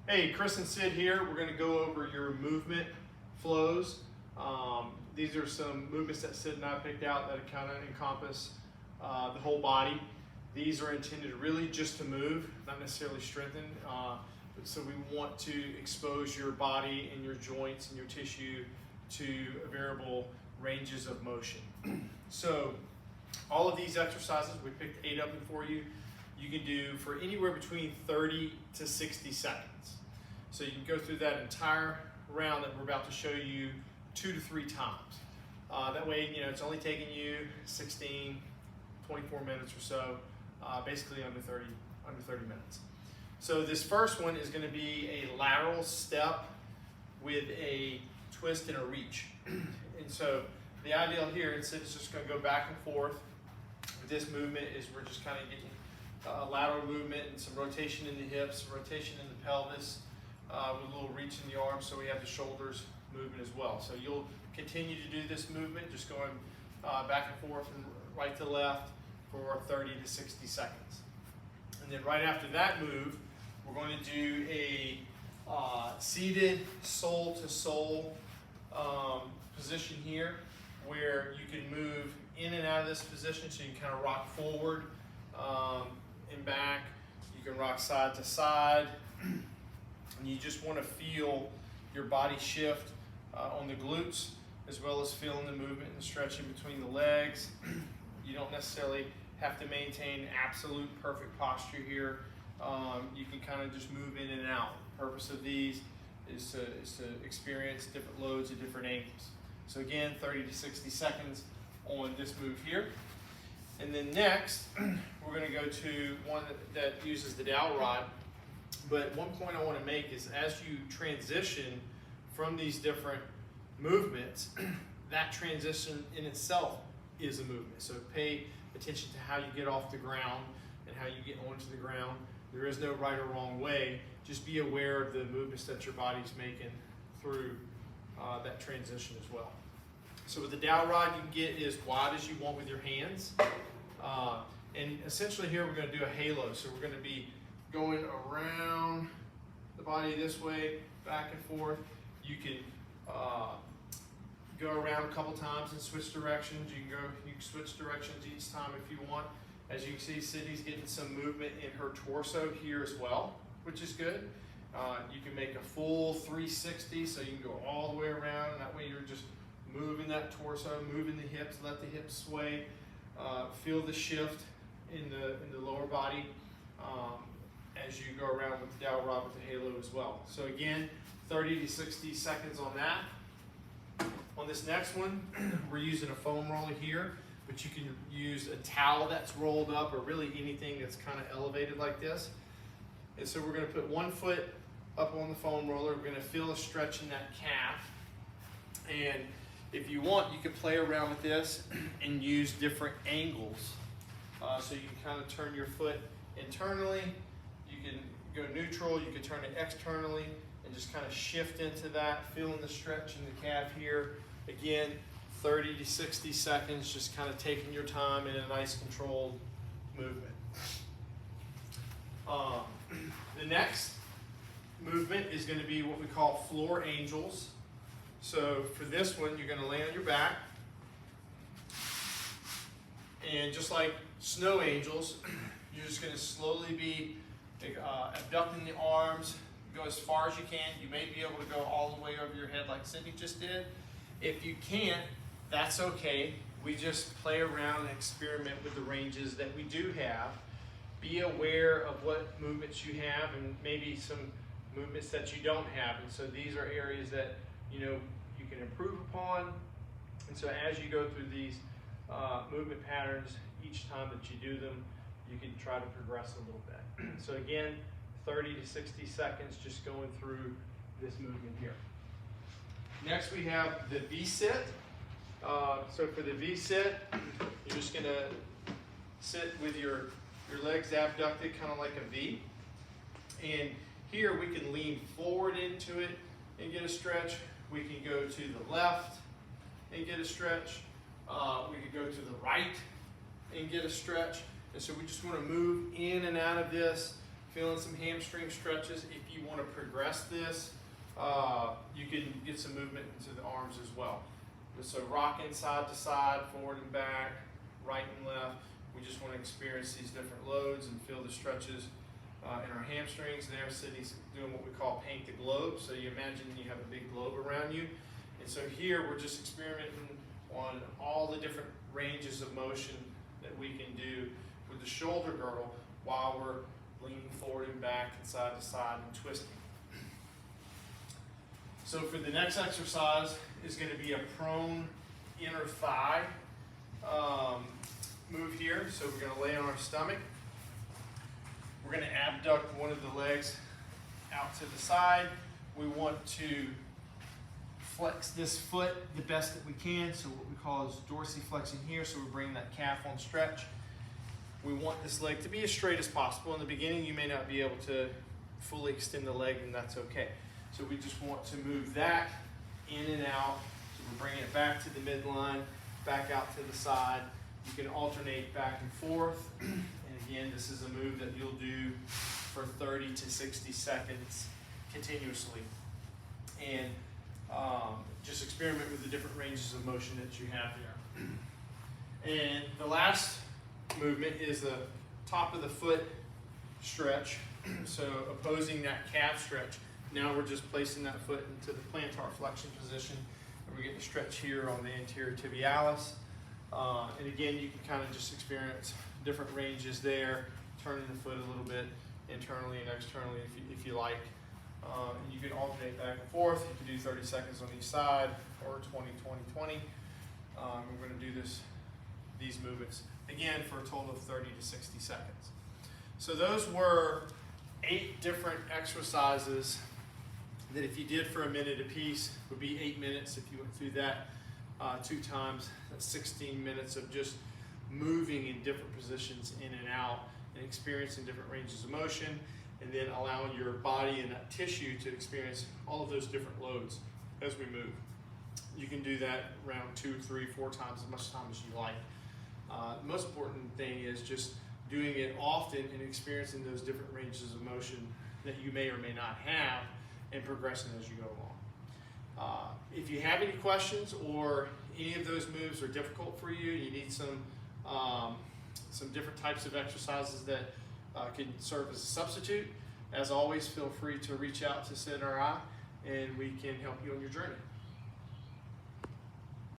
Hey, Chris and Sid here. We're going to go over your movement flows. These are some movements that Sid and I picked out that kind of encompass the whole body. These are intended really just to move, not necessarily strengthen. So we want to expose your body and your joints and your tissue to variable ranges of motion. So all of these exercises, we picked 8 of them for you. You can do for anywhere between 30 to 60 seconds. So you can go through that entire round that we're about to show you 2 to 3 times. That way, it's only taking you 16, 24 minutes or so, basically under 30 minutes. So this first one is going to be a lateral step with a twist and a reach. And so the ideal here, instead of just going to go back and forth with this movement, is we're just kind of getting lateral movement and some rotation in the hips, rotation in the pelvis, with a little reach in the arms, so we have the shoulders moving as well. So you'll continue to do this movement, just going back and forth and right to left for 30 to 60 seconds. And then right after that move, we're going to do a seated sole-to-sole position here, where you can move in and out of this position, so you can kind of rock forward and back. You can rock side to side, and you just want to feel your body shift on the glutes, as well as feeling the movement and stretching between the legs. You don't necessarily have to maintain absolute perfect posture here. You can kind of just move in and out. The purpose of these is to experience different loads at different angles. So again, 30 to 60 seconds on this move here. And then next, we're going to go to one that uses the dowel rod. But one point I want to make is, as you transition from these different movements, that transition in itself is a movement. So pay attention to how you get off the ground and how you get onto the ground. There is no right or wrong way. Just be aware of the movements that your body's making through that transition as well. So with the dowel rod, you can get as wide as you want with your hands. And essentially here we're going to do a halo. So we're going to be going around the body this way, back and forth. You can go around a couple times and switch directions. You can switch directions each time if you want. As you can see, Sydney's getting some movement in her torso here as well, which is good. You can make a full 360, so you can go all the way around, and that way you're just moving that torso, moving the hips, let the hips sway. Feel the shift in the lower body as you go around with the dowel rod with the halo as well. So again, 30 to 60 seconds on that. On this next one, we're using a foam roller here, but you can use a towel that's rolled up, or really anything that's kind of elevated like this. And so we're going to put one foot up on the foam roller. We're going to feel a stretch in that calf. And if you want, you can play around with this and use different angles. So you can kind of turn your foot internally, you can go neutral, you can turn it externally, and just kind of shift into that, feeling the stretch in the calf here. Again, 30 to 60 seconds, just kind of taking your time in a nice controlled movement. The next movement is going to be what we call floor angels. So for this one, you're going to lay on your back, and just like snow angels, you're just going to slowly be abducting the arms, go as far as you can. You may be able to go all the way over your head like Sydney just did. If you can't, that's okay. We just play around and experiment with the ranges that we do have. Be aware of what movements you have and maybe some movements that you don't have. And so these are areas that you can improve upon. And so as you go through these movement patterns, each time that you do them, you can try to progress a little bit. So again, 30 to 60 seconds just going through this movement here. Next we have the V-sit. So for the V-sit, you're just going to sit with your legs abducted, kind of like a V. And here we can lean forward into it and get a stretch. We can go to the left and get a stretch. We could go to the right and get a stretch. And so we just want to move in and out of this, feeling some hamstring stretches. If you want to progress this, you can get some movement into the arms as well. So rocking side to side, forward and back, right and left. We just want to experience these different loads and feel the stretches in our hamstrings. There, Sydney's doing what we call paint the globe. So you imagine you have a big globe around you. And so here we're just experimenting on all the different ranges of motion that we can do with the shoulder girdle while we're leaning forward and back and side to side and twisting. So for the next exercise is going to be a prone inner thigh move here. So we're going to lay on our stomach. We're going to abduct one of the legs out to the side. We want to flex this foot the best that we can. So what we call is dorsiflexing here. So we're bringing that calf on stretch. We want this leg to be as straight as possible. In the beginning, you may not be able to fully extend the leg, and that's okay. So we just want to move that in and out. So we're bringing it back to the midline, back out to the side. You can alternate back and forth. And again, this is a move that you'll do for 30 to 60 seconds continuously. And just experiment with the different ranges of motion that you have there. And the last movement is the top of the foot stretch. So opposing that calf stretch. Now we're just placing that foot into the plantar flexion position. And we're getting a stretch here on the anterior tibialis. And again, you can kind of just experience different ranges there, turning the foot a little bit internally and externally if you like. And you can alternate back and forth. You can do 30 seconds on each side or 20, 20, 20. We're going to do these movements again for a total of 30 to 60 seconds. So those were 8 different exercises that if you did for a minute apiece would be 8 minutes if you went through that 2 times. That's 16 minutes of just moving in different positions in and out and experiencing different ranges of motion, and then allowing your body and that tissue to experience all of those different loads as we move. You can do that around 2, 3, 4 times, as much time as you like. The most important thing is just doing it often and experiencing those different ranges of motion that you may or may not have and progressing as you go along. If you have any questions or any of those moves are difficult for you, you need some different types of exercises that can serve as a substitute, as always, feel free to reach out to Sid or I, and we can help you on your journey.